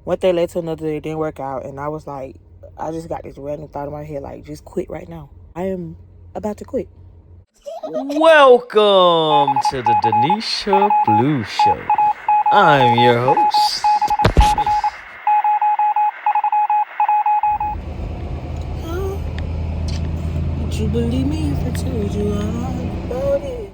one day led to another, it didn't work out, and I was like, I just got this random thought in my head, like, just quit right now. I am about to quit. Welcome to the Denisha Blue Show. I'm your host. Would you believe me if I told you all about it?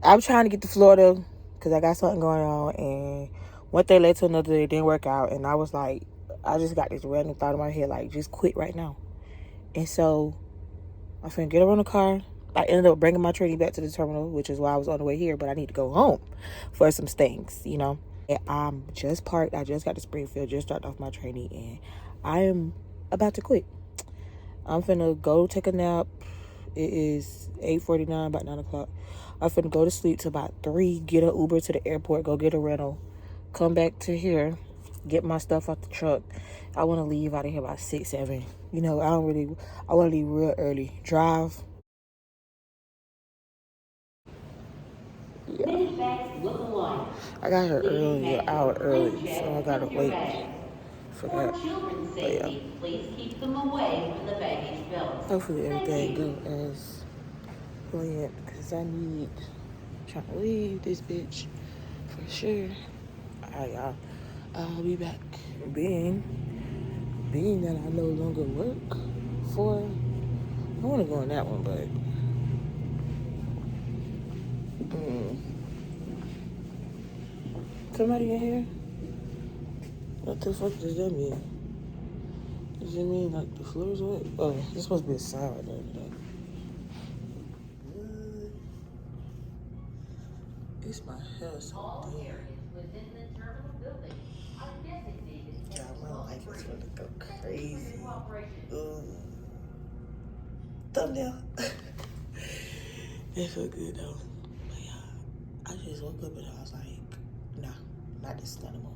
I'm trying to get to Florida because I got something going on, and one day led to another, it didn't work out, and I was like, I just got this random thought in my head, like, just quit right now. And so I finna get around the car. I ended up bringing my tranny back to the terminal, which is why I was on the way here, but I need to go home for some things, you know. And I'm just parked. I just got to Springfield, just dropped off my tranny, and I am about to quit. I'm finna go take a nap. It is 8:49, about 9 o'clock. I'm finna go to sleep till about 3, get an Uber to the airport, go get a rental, come back to here, get my stuff out the truck. I want to leave out of here about 6, 7. You know, I want to leave real early. Drive. Yeah. I got here early, an hour early, so I gotta wait for that. But yeah, hopefully everything go as planned, because I need trying to leave this bitch for sure. Alright, y'all. I'll be back. Being that I no longer work for, I want to go on that one, but somebody in here? What the fuck does that mean? Does it mean like the floor's wet? Oh, this supposed to be a sign right there today. It's my hair so thin. God, my life is gonna go crazy. Thumbnail. It felt good though. But yeah, I just woke up and I was like, nah, not this animal.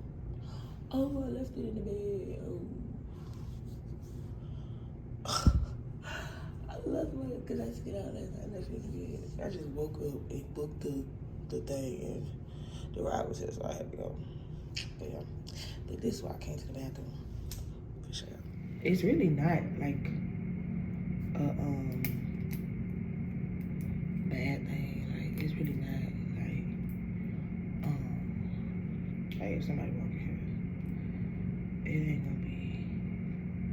Oh, I left it in the bed. Oh. I love it because I just get out last night and left it in the bed. I just woke up and booked the thing, and the ride was here, so I had to go. But yeah, but this is why I came to the bathroom. For sure. It's really not like a bad thing. Like, it's really not like if somebody walking here, it ain't gonna be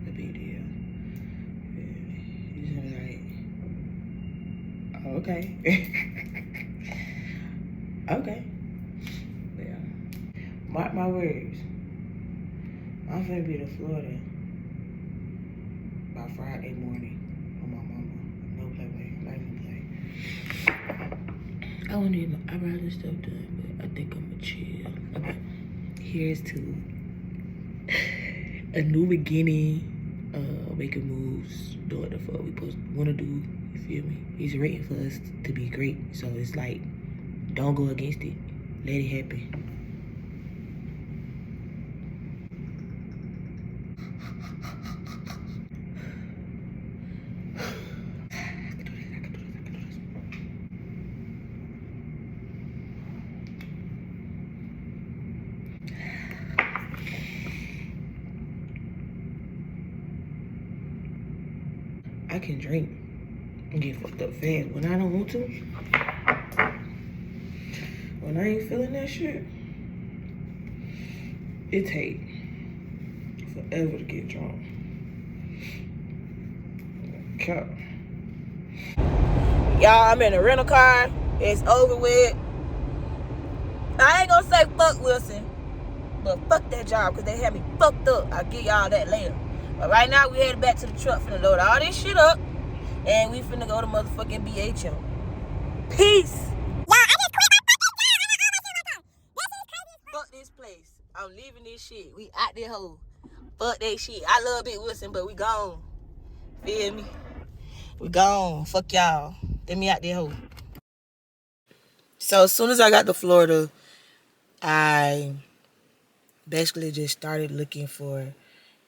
a big deal. You're just gonna be like, oh, okay. Okay. Yeah. Mark my words. I'm finna be to Florida by Friday morning on my mama. No play. I'm not even play. I want to get my eyebrows and stuff done, but I think I'm gonna chill. Okay. Here's to a new beginning, making moves, doing the fuck we wanna do. You feel me? He's waiting for us to be great, so it's like, don't go against it. Let it happen. I can drink and get fucked up fast when I don't want to. When I ain't feeling that shit, it take forever to get drunk. Cap. Y'all, I'm in a rental car. It's over with. I ain't gonna say fuck Wilson, but fuck that job because they had me fucked up. I'll give y'all that later. But right now, we headed back to the truck finna load all this shit up, and we finna go to motherfucking BHO. Peace. Fuck this place. I'm leaving this shit. We out there hoe. Fuck that shit. I love Big Wilson, but we gone. Feel me? We gone. Fuck y'all. Let me out there hoe. So as soon as I got to Florida, I basically just started looking for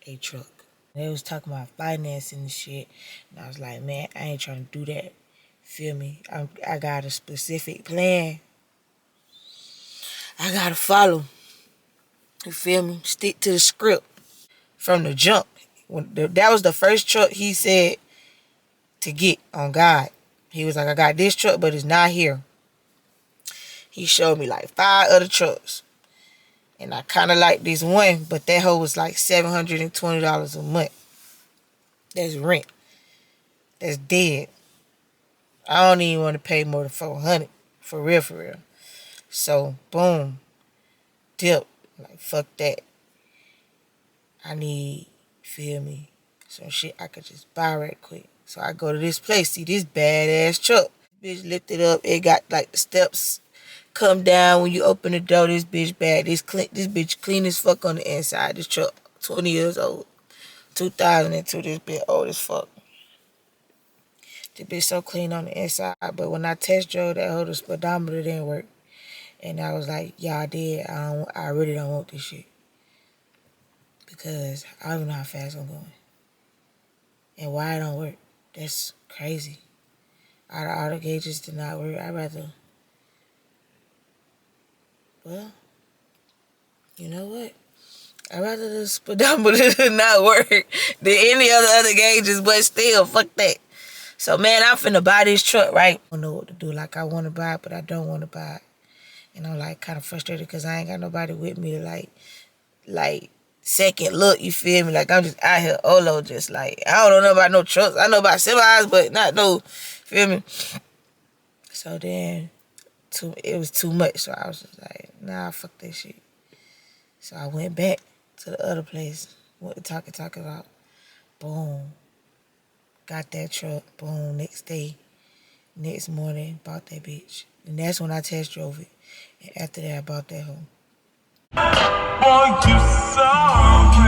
a truck. They was talking about financing and shit. And I was like, man, I ain't trying to do that. Feel me? I got a specific plan. I gotta follow. You feel me? Stick to the script. from the jump. That was the first truck he said to get on God. He was like, I got this truck, but it's not here. He showed me like 5 other trucks. And I kind of like this one, but that hoe was like $720 a month. That's rent. That's dead. I don't even want to pay more than $400. For real, for real. So, boom. Dip. Like, fuck that. I need, feel me, some shit I could just buy right quick. So I go to this place, see this badass truck. Bitch lifted up. It got like the steps come down when you open the door. This bitch bad. This bitch clean as fuck on the inside. This truck, 20 years old. 2002, this bitch old as fuck. This bitch so clean on the inside. But when I test drove that whole, the speedometer didn't work. And I was like, yeah, I did. I really don't want this shit. Because I don't even know how fast I'm going. And why it don't work. That's crazy. All the auto gauges did not work. I'd rather, well, you know what? I'd rather the speedometer not work than any other gauges, but still, fuck that. So, man, I'm finna buy this truck, right? I don't know what to do. Like, I want to buy it, but I don't want to buy it. And I'm, like, kind of frustrated because I ain't got nobody with me to, like, second look, you feel me? Like, I'm just out here, Olo, just like, I don't know about no trucks. I know about semis, but not no, feel me? So then, it was too much. So I was just like, nah, fuck that shit. So I went back to the other place, went to talk about. Boom. Got that truck. Boom. Next day, next morning, bought that bitch. And that's when I test drove it. And after that, I bought that home. Boy, you sorry.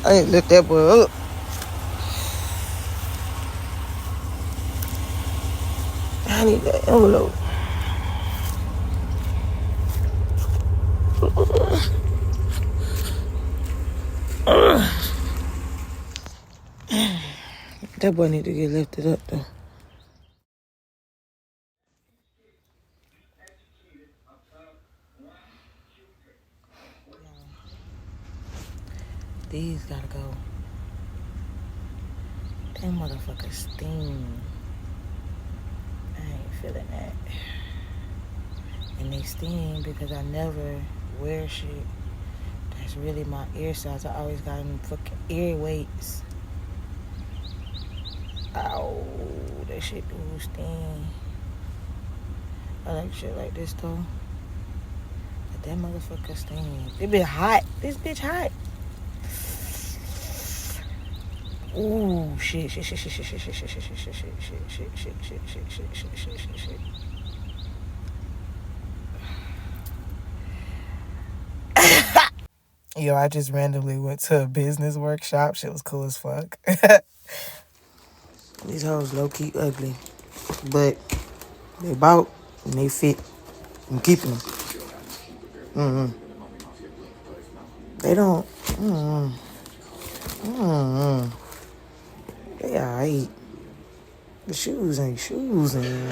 I ain't lift that boy up. I need that envelope. That boy need to get lifted up though. These gotta go. Them motherfuckers sting. I ain't feeling that. And they sting because I never wear shit that's really my ear size. I always got them fucking ear weights. Ow, that shit do sting. I like shit like this though. But that motherfucker sting. It be hot. This bitch hot. Ooh, shit. Yo, I just randomly went to a business workshop. Shit was cool as fuck. These hoes low-key ugly. But they bought and they fit. I'm keeping them. They don't. They alright. The shoes ain't shoes. And...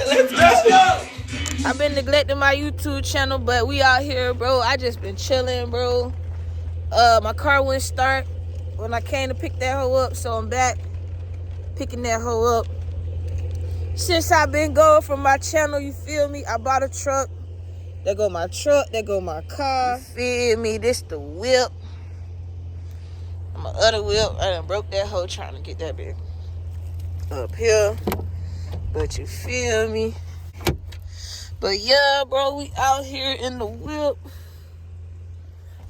Let's go. I've been neglecting my YouTube channel, but we out here, bro. I just been chilling, bro. My car wouldn't start when I came to pick that hoe up, so I'm back picking that hoe up. Since I've been going from my channel, you feel me? I bought a truck. There go my truck. There go my car. You feel me? This the whip. My other whip. I done broke that hoe trying to get that bitch up here. But you feel me? But yeah, bro, we out here in the whip.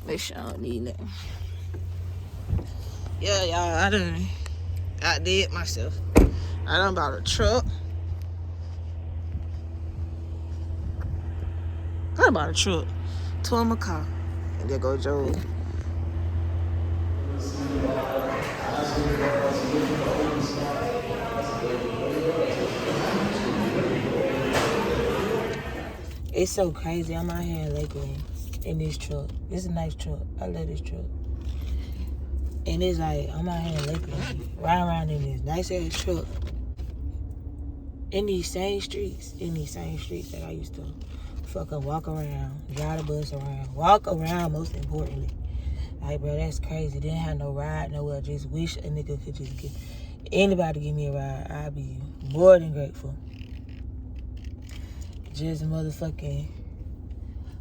Make sure I don't need nothing. Yeah, y'all, I did myself. I done bought a truck. I bought a truck. Tore my car. And there go Joe. It's so crazy. I'm out here in Lakeland in this truck. It's a nice truck. I love this truck. And it's like, I'm out here in Lakeland, riding around in this nice ass truck. In these same streets that I used to fucking walk around, drive the bus around, walk around most importantly. Like, bro, that's crazy. Didn't have no ride nowhere. Just wish a nigga could just get anybody give me a ride. I'd be more than grateful. Just motherfucking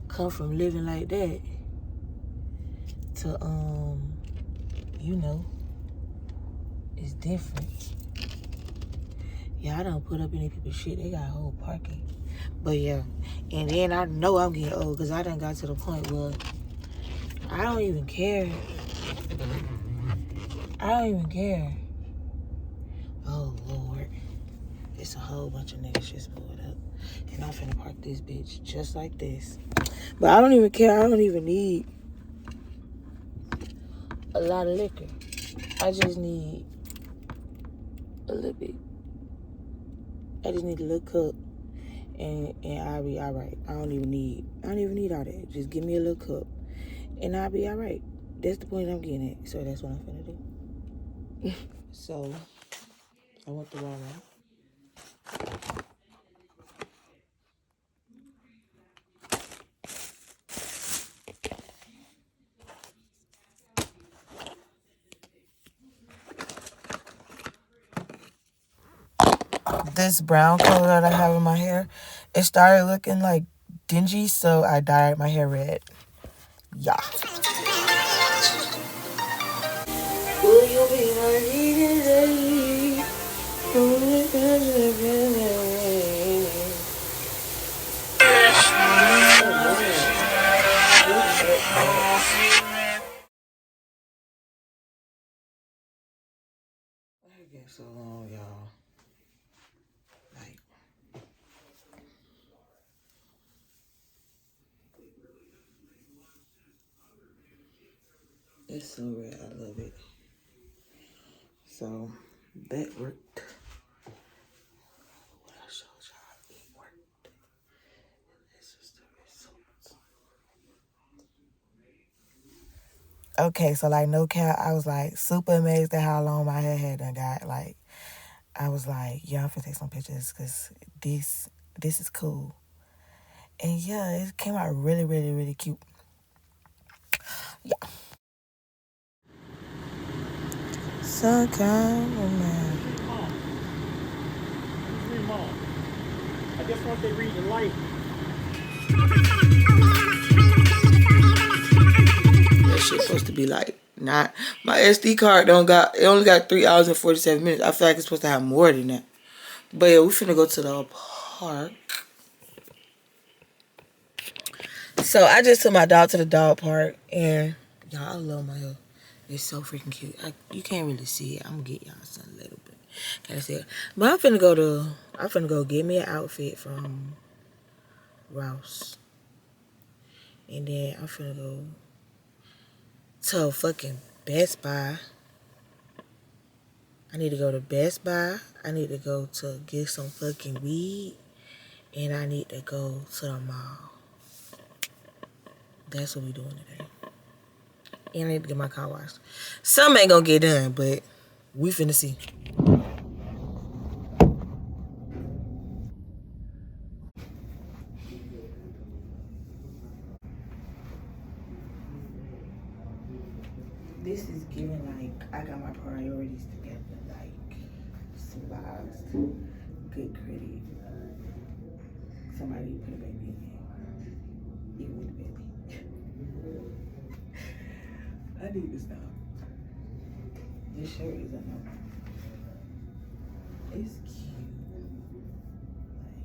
come from living like that to you know, it's different. Yeah, I don't put up any people's shit. They got whole parking. But yeah, and then I know I'm getting old because I done got to the point where I don't even care. I don't even care. Oh, Lord. It's a whole bunch of niggas just pulled up. And I'm finna park this bitch just like this. But I don't even care. I don't even need a lot of liquor. I just need a little bit. I just need a little cup. And I'll be all right. I don't even need all that. Just give me a little cup. And I'll be all right. That's the point I'm getting at. So that's what I'm finna do. So, I went the wrong way. This brown color that I have in my hair, it started looking like dingy, so I dyed my hair red. Yeah. Will you be my lady? I get so long, y'all. Like, it's so red. I love it. So that worked. What I showed y'all, it worked. This is the result. Okay, so like no cap, I was like super amazed at how long my hair had done got. Like, I was like, yeah, I'm finna take some pictures because this is cool. And yeah, it came out really, really, really cute. Yeah. Some kind of man. I guess once they read the light. That shit's supposed to be like not. My SD card it only got 3 hours and 47 minutes. I feel like it's supposed to have more than that. But yeah, we finna go to the park. So I just took my dog to the dog park, and y'all, I love my hair. It's so freaking cute. You can't really see it. I'm gonna get y'all something a little bit. Can't see it. But I'm finna go get me an outfit from Ross. And then I'm finna go to fucking Best Buy. I need to go to Best Buy. I need to go to get some fucking weed. And I need to go to the mall. That's what we doing today. And I need to get my car washed. Some ain't gonna get done, but we finna see. This is giving like I got my priorities together, like supplies, good credit. Somebody put a baby in there. Even with a baby. I need to stop. This shirt is enough. It's cute. Like,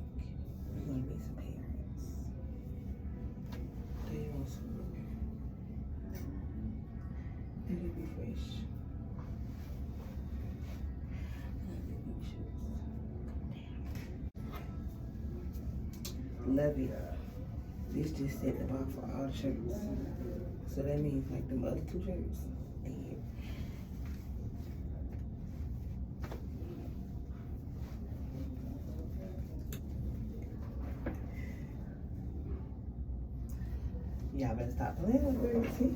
we're gonna meet some parents. They want some look. It'll be fresh. Love it. This just set the bar for all the shirts. So that means like them other 2 shirts. And Y'all better stop playing with her. See?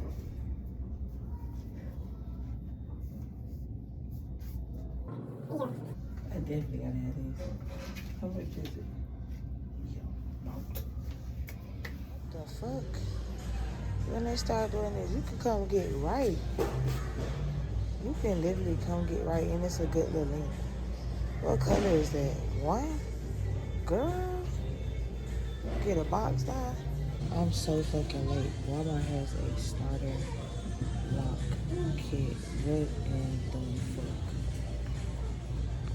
I definitely gotta have this. How much is it? The fuck? When they start doing this, you can come get right. You can literally come get right, and it's a good little length. What color is that? One? Girl? Get a box dye? I'm so fucking late. Walmart has a starter lock kit. What in the fuck?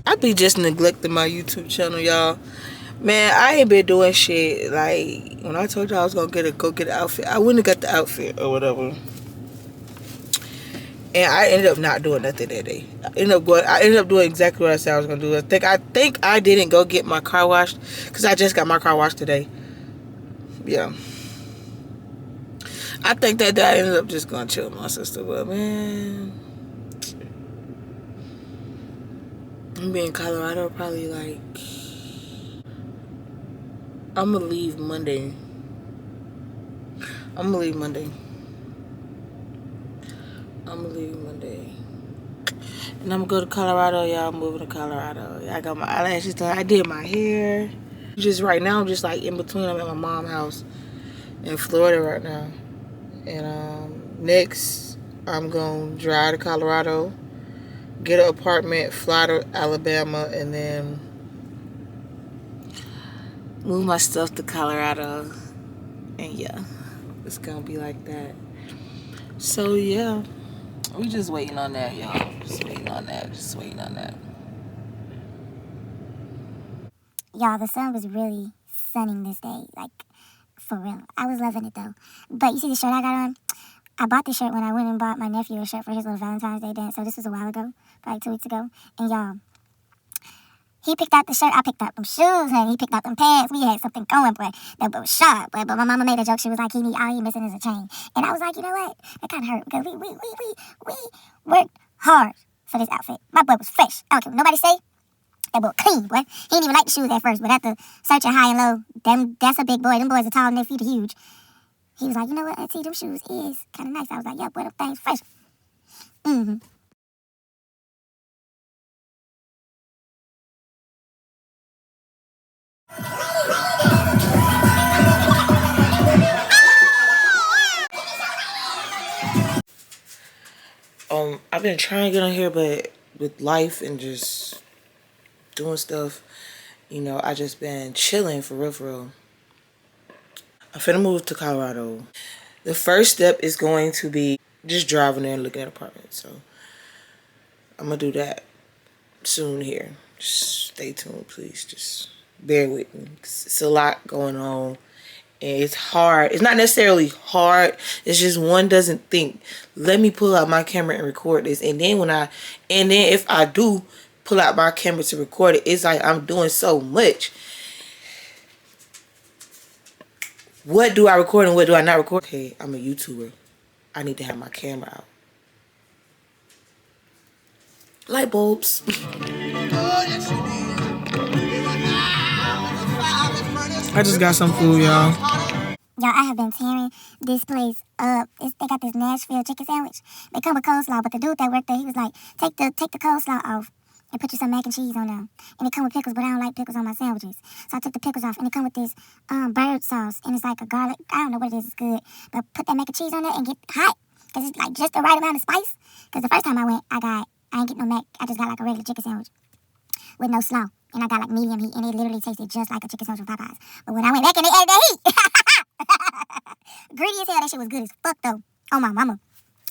I be just neglecting my YouTube channel, y'all. Man, I ain't been doing shit. Like, when I told you I was gonna go get an outfit, I wouldn't have got the outfit or whatever. And I ended up not doing nothing that day. I ended up doing exactly what I said I was gonna do. I think I didn't go get my car washed because I just got my car washed today. Yeah. I think that I ended up just gonna chill with my sister, but man, I'm be in Colorado probably like, I'm gonna leave Monday. I'm gonna leave Monday. And I'm gonna go to Colorado, y'all. I'm moving to Colorado. I got my eyelashes done. I did my hair. Just right now, I'm just like in between. I'm at my mom's house in Florida right now. And next, I'm gonna drive to Colorado, get an apartment, fly to Alabama, and then move my stuff to Colorado. And yeah, it's gonna be like that. So yeah, we just waiting on that, y'all. Just waiting on that. Y'all, the sun was really sunning this day, like, for real. I was loving it, though. But you see the shirt I got on? I bought this shirt when I went and bought my nephew a shirt for his little Valentine's Day dance. So this was a while ago, probably 2 weeks ago. And y'all, he picked out the shirt, I picked out them shoes, and he picked out them pants. We had something going, boy. That was sharp, boy. But my mama made a joke. She was like, all he missing is a chain. And I was like, you know what? That kind of hurt because we worked hard for this outfit. My boy was fresh. I don't care what nobody say. That boy clean, boy. He didn't even like the shoes at first, but after searching high and low, that's a big boy. Them boys are tall and their feet are huge. He was like, you know what, Auntie, them shoes is kind of nice. I was like, yeah, boy, them things fresh. Mm-hmm. I've been trying to get on here, but with life and just doing stuff, you know, I just been chilling for real. I'm finna move to Colorado. The first step is going to be just driving there and looking at apartments. So I'm gonna do that soon here. Just stay tuned, please. Just bear with me. It's a lot going on. And it's hard. It's not necessarily hard. It's just one doesn't think, let me pull out my camera and record this. And then if I do pull out my camera to record it, it's like I'm doing so much. What do I record and what do I not record? Okay, I'm a YouTuber. I need to have my camera out. Light bulbs. I just got some food, y'all. Y'all, I have been tearing this place up. They got this Nashville chicken sandwich. They come with coleslaw, but the dude that worked there, he was like, take the coleslaw off and put you some mac and cheese on there. And it come with pickles, but I don't like pickles on my sandwiches. So I took the pickles off, and it come with this bird sauce, and it's like a garlic. I don't know what it is. It's good. But put that mac and cheese on there and get hot, because it's like just the right amount of spice. Because the first time I went, I ain't get no mac. I just got like a regular chicken sandwich with no slaw. And I got like medium heat, and it literally tasted just like a chicken sandwich from Popeyes. But when I went back and they added that heat, greedy as hell, that shit was good as fuck though. Oh my mama.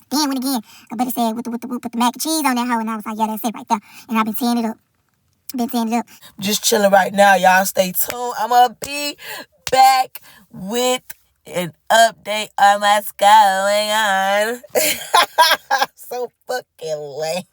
Then went again, but it said with the mac and cheese on that hoe, and I was like, yeah, that's it right there. And I've been tearing it up. Just chilling right now, y'all. Stay tuned. I'm gonna be back with an update on what's going on. So fucking lame.